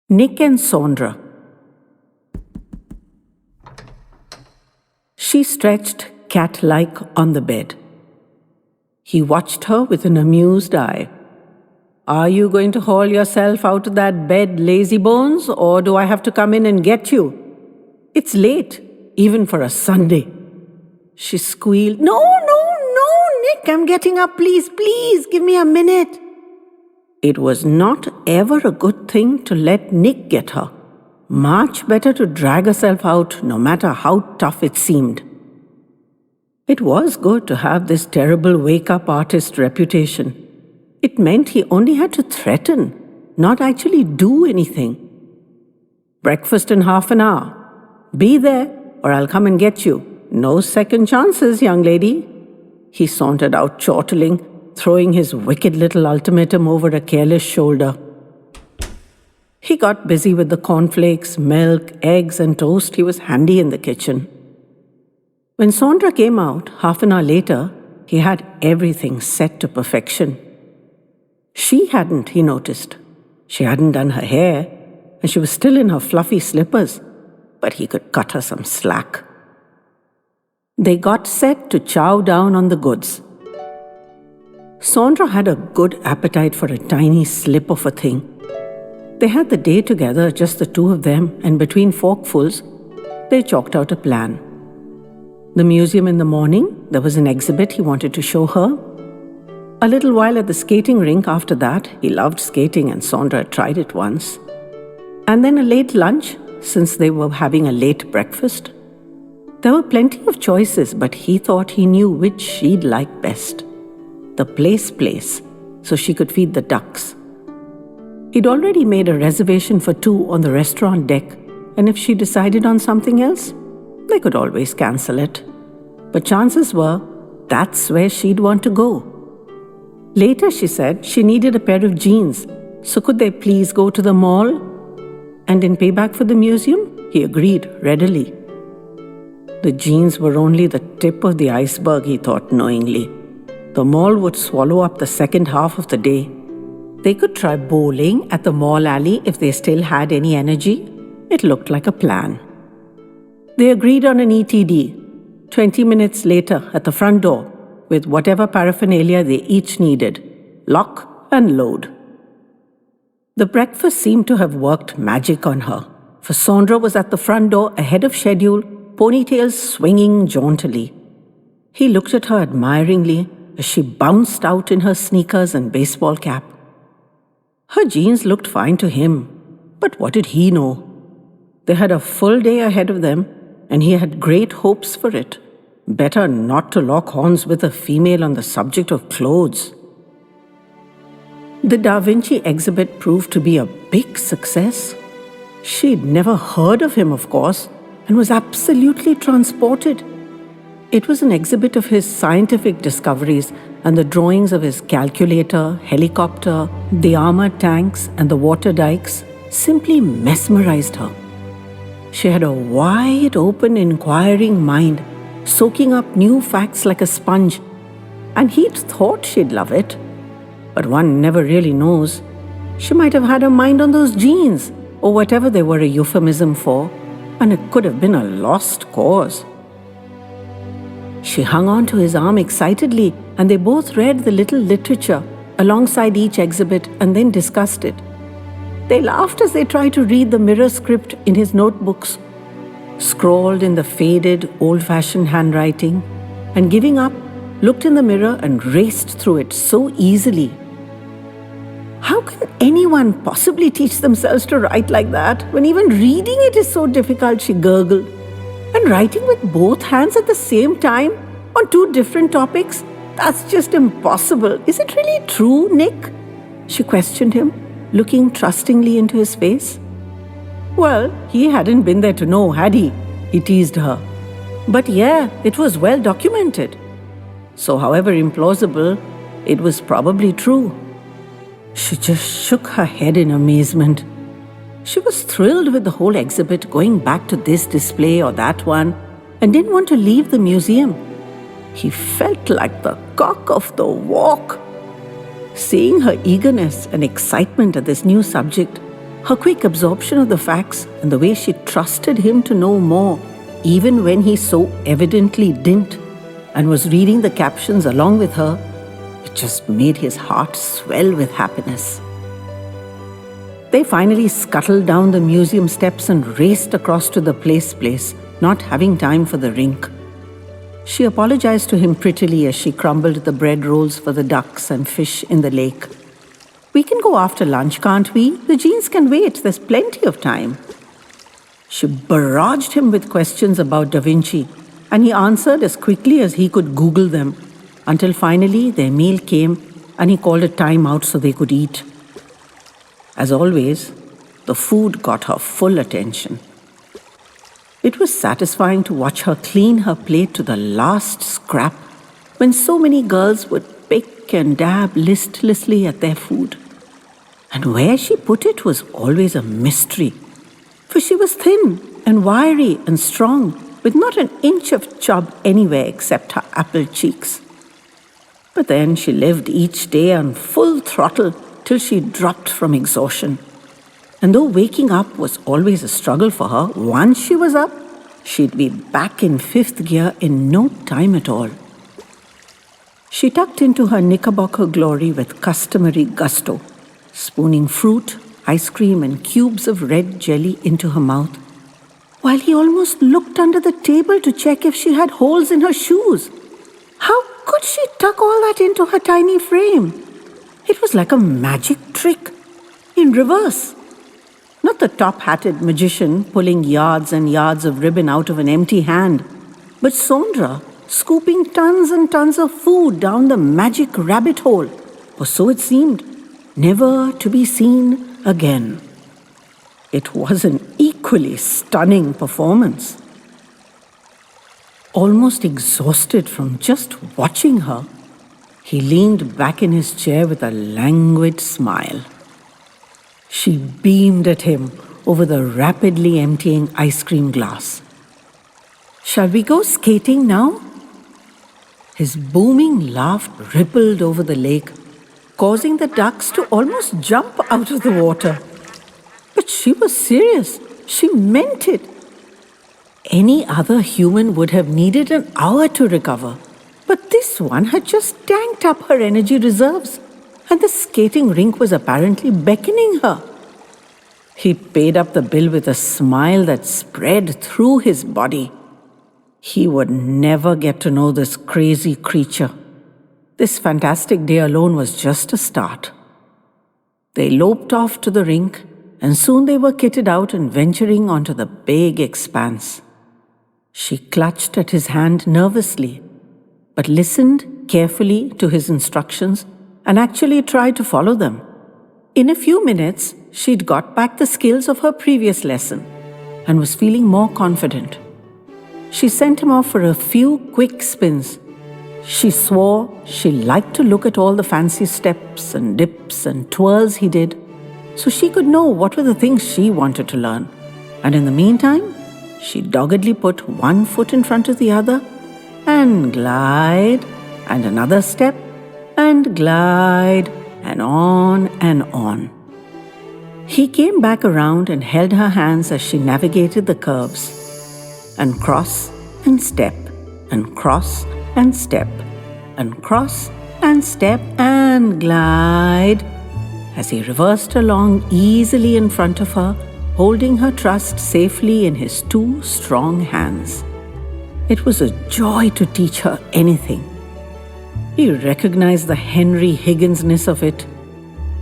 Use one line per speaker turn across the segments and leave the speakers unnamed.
Nick and Saundra. She stretched cat-like on the bed. He watched her with an amused eye. "Are you going to haul yourself out of that bed, lazy bones, or do I have to come in and get you? It's late, even for a Sunday." She squealed, No, Nick, I'm getting up, please, give me a minute." It was not ever a good thing to let Nick get her. Much better to drag herself out, no matter how tough it seemed. It was good to have this terrible wake-up artist reputation. It meant he only had to threaten, not actually do anything. "Breakfast in half an hour. Be there, or I'll come and get you. No second chances, young lady." He sauntered out, chortling, throwing his wicked little ultimatum over a careless shoulder. He got busy with the cornflakes, milk, eggs, and toast. He was handy in the kitchen. When Saundra came out, half an hour later, he had everything set to perfection. She hadn't, he noticed. She hadn't done her hair, and she was still in her fluffy slippers, but he could cut her some slack. They got set to chow down on the goods. Saundra had a good appetite for a tiny slip of a thing. They had the day together, just the two of them, and between forkfuls, they chalked out a plan. The museum in the morning, there was an exhibit he wanted to show her. A little while at the skating rink after that. He loved skating and Saundra had tried it once. And then a late lunch, since they were having a late breakfast. There were plenty of choices, but he thought he knew which she'd like best. The place, so she could feed the ducks. He'd already made a reservation for 2 on the restaurant deck, and if she decided on something else, they could always cancel it. But chances were, that's where she'd want to go. Later, she said, she needed a pair of jeans, so could they please go to the mall? And in payback for the museum, he agreed readily. The jeans were only the tip of the iceberg, he thought knowingly. The mall would swallow up the second half of the day. They could try bowling at the mall alley if they still had any energy. It looked like a plan. They agreed on an ETD, 20 minutes later at the front door, with whatever paraphernalia they each needed, lock and load. The breakfast seemed to have worked magic on her, for Saundra was at the front door ahead of schedule, ponytails swinging jauntily. He looked at her admiringly as she bounced out in her sneakers and baseball cap. Her jeans looked fine to him, but what did he know? They had a full day ahead of them, and he had great hopes for it. Better not to lock horns with a female on the subject of clothes. The Da Vinci exhibit proved to be a big success. She'd never heard of him, of course, and was absolutely transported. It was an exhibit of his scientific discoveries, and the drawings of his calculator, helicopter, the armored tanks, and the water dikes simply mesmerized her. She had a wide-open, inquiring mind, soaking up new facts like a sponge, and he'd thought she'd love it. But one never really knows. She might have had her mind on those jeans, or whatever they were a euphemism for, and it could have been a lost cause. She hung on to his arm excitedly, and they both read the little literature alongside each exhibit and then discussed it. They laughed as they tried to read the mirror script in his notebooks, scrawled in the faded, old-fashioned handwriting, and giving up, looked in the mirror and raced through it so easily. How can anyone possibly teach themselves to write like that when even reading it is so difficult, she gurgled. And writing with both hands at the same time on 2 different topics? That's just impossible. Is it really true, Nick? She questioned him, looking trustingly into his face. Well, he hadn't been there to know, had he? He teased her. But yeah, it was well documented. So however implausible, it was probably true. She just shook her head in amazement. She was thrilled with the whole exhibit, going back to this display or that one, and didn't want to leave the museum. He felt like the cock of the walk. Seeing her eagerness and excitement at this new subject, Her quick absorption of the facts and the way she trusted him to know more, even when he so evidently didn't, and was reading the captions along with her, it just made his heart swell with happiness. They finally scuttled down the museum steps and raced across to the place, not having time for the rink. She apologized to him prettily as she crumbled the bread rolls for the ducks and fish in the lake. "We can go after lunch, can't we? The jeans can wait. There's plenty of time." She barraged him with questions about Da Vinci, and he answered as quickly as he could Google them, until finally their meal came and he called a time out so they could eat. As always, the food got her full attention. It was satisfying to watch her clean her plate to the last scrap when so many girls would pick and dab listlessly at their food. And where she put it was always a mystery, for she was thin and wiry and strong, with not an inch of chub anywhere except her apple cheeks. But then she lived each day on full throttle till she dropped from exhaustion. And though waking up was always a struggle for her, once she was up, she'd be back in fifth gear in no time at all. She tucked into her knickerbocker glory with customary gusto, spooning fruit, ice cream, and cubes of red jelly into her mouth, while he almost looked under the table to check if she had holes in her shoes. How could she tuck all that into her tiny frame? It was like a magic trick, in reverse. Not the top-hatted magician pulling yards and yards of ribbon out of an empty hand, but Saundra scooping tons and tons of food down the magic rabbit hole, or so it seemed, never to be seen again. It was an equally stunning performance. Almost exhausted from just watching her, he leaned back in his chair with a languid smile. She beamed at him over the rapidly emptying ice cream glass. "Shall we go skating now?" His booming laugh rippled over the lake, causing the ducks to almost jump out of the water. But she was serious. She meant it. Any other human would have needed an hour to recover, but this one had just tanked up her energy reserves, and the skating rink was apparently beckoning her. He paid up the bill with a smile that spread through his body. He would never get to know this crazy creature. This fantastic day alone was just a start. They loped off to the rink, and soon they were kitted out and venturing onto the big expanse. She clutched at his hand nervously, but listened carefully to his instructions and actually tried to follow them. In a few minutes, she'd got back the skills of her previous lesson and was feeling more confident. She sent him off for a few quick spins. She swore she liked to look at all the fancy steps and dips and twirls he did, so she could know what were the things she wanted to learn. And in the meantime, she doggedly put one foot in front of the other and glide, and another step and glide, and on and on. He came back around and held her hands as she navigated the curves, and cross and step, and cross and step, and cross and step and glide, as he reversed along easily in front of her, holding her trust safely in his two strong hands. It was a joy to teach her anything. He recognized the Henry Higgins-ness of it,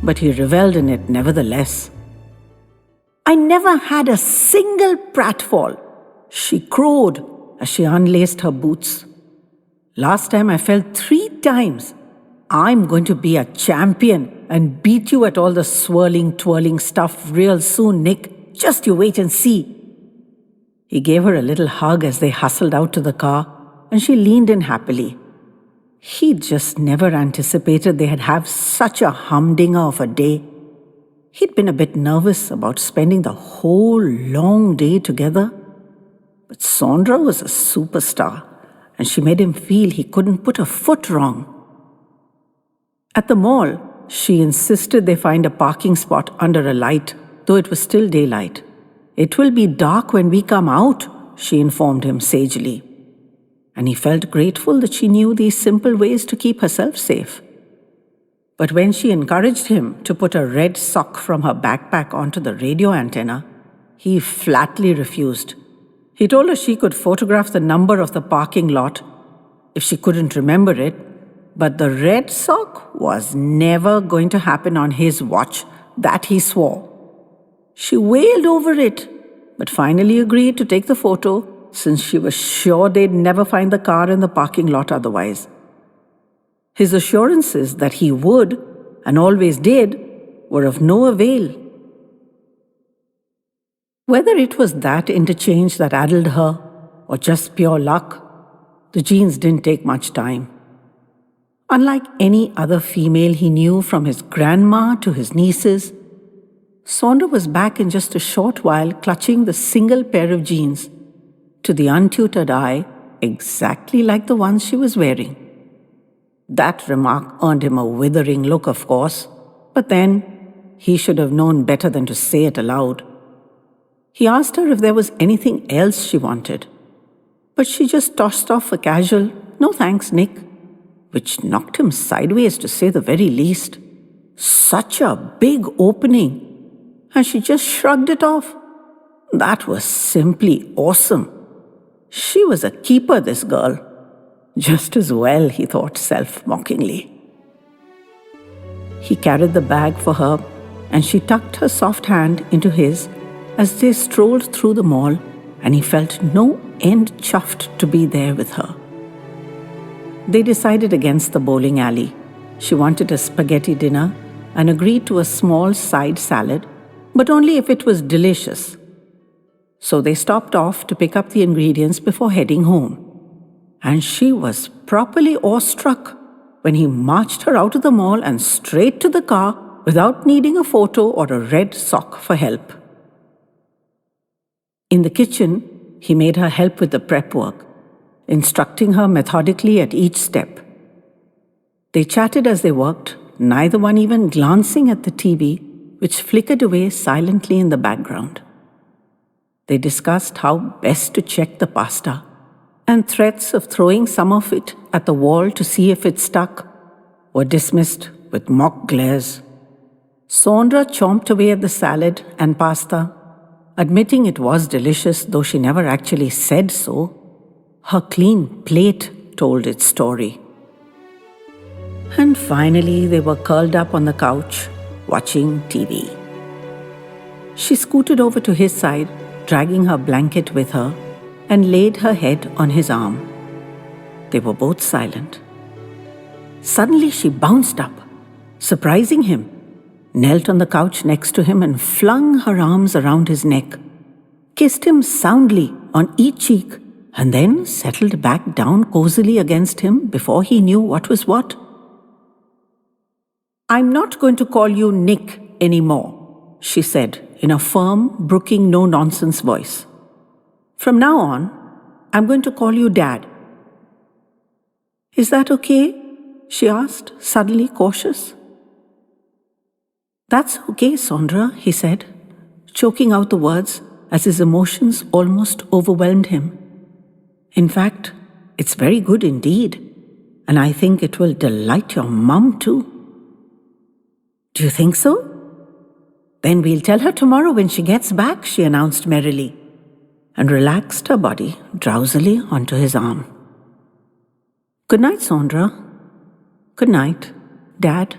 but he revelled in it nevertheless. "I never had a single pratfall," she crowed as she unlaced her boots. "Last time I fell 3 times. I'm going to be a champion and beat you at all the swirling, twirling stuff real soon, Nick. Just you wait and see." He gave her a little hug as they hustled out to the car, and she leaned in happily. He'd just never anticipated they'd have such a humdinger of a day. He'd been a bit nervous about spending the whole long day together. But Saundra was a superstar, and she made him feel he couldn't put a foot wrong. At the mall, she insisted they find a parking spot under a light though it was still daylight. "It will be dark when we come out," she informed him sagely. And he felt grateful that she knew these simple ways to keep herself safe. But when she encouraged him to put a red sock from her backpack onto the radio antenna, he flatly refused. He told her she could photograph the number of the parking lot if she couldn't remember it, but the red sock was never going to happen on his watch, that he swore. She wailed over it, but finally agreed to take the photo since she was sure they'd never find the car in the parking lot otherwise. His assurances that he would, and always did, were of no avail. Whether it was that interchange that addled her, or just pure luck, the jeans didn't take much time. Unlike any other female he knew, from his grandma to his nieces, Saundra was back in just a short while, clutching the single pair of jeans, to the untutored eye, exactly like the ones she was wearing. That remark earned him a withering look, of course, but then he should have known better than to say it aloud. He asked her if there was anything else she wanted, but she just tossed off a casual, "No thanks, Nick," which knocked him sideways to say the very least. Such a big opening, and she just shrugged it off. That was simply awesome. She was a keeper, this girl. Just as well, he thought self-mockingly. He carried the bag for her, and she tucked her soft hand into his as they strolled through the mall, and he felt no end chuffed to be there with her. They decided against the bowling alley. She wanted a spaghetti dinner and agreed to a small side salad, but only if it was delicious. So they stopped off to pick up the ingredients before heading home. And she was properly awestruck when he marched her out of the mall and straight to the car without needing a photo or a red sock for help. In the kitchen, he made her help with the prep work, instructing her methodically at each step. They chatted as they worked, neither one even glancing at the TV, which flickered away silently in the background. They discussed how best to check the pasta, and threats of throwing some of it at the wall to see if it stuck were dismissed with mock glares. Saundra chomped away at the salad and pasta, admitting it was delicious, though she never actually said so. Her clean plate told its story. And finally, they were curled up on the couch, watching TV. She scooted over to his side, dragging her blanket with her, and laid her head on his arm. They were both silent. Suddenly she bounced up, surprising him, knelt on the couch next to him and flung her arms around his neck, kissed him soundly on each cheek, and then settled back down cozily against him before he knew what was what. "I'm not going to call you Nick anymore," she said in a firm, brooking, no-nonsense voice. "From now on, I'm going to call you Dad." "Is that okay?" she asked, suddenly cautious. "That's okay, Saundra," he said, choking out the words as his emotions almost overwhelmed him. "In fact, it's very good indeed, and I think it will delight your mum too." "Do you think so?" "Then we'll tell her tomorrow when she gets back," she announced merrily, and relaxed her body drowsily onto his arm. "Good night, Saundra." "Good night, Dad."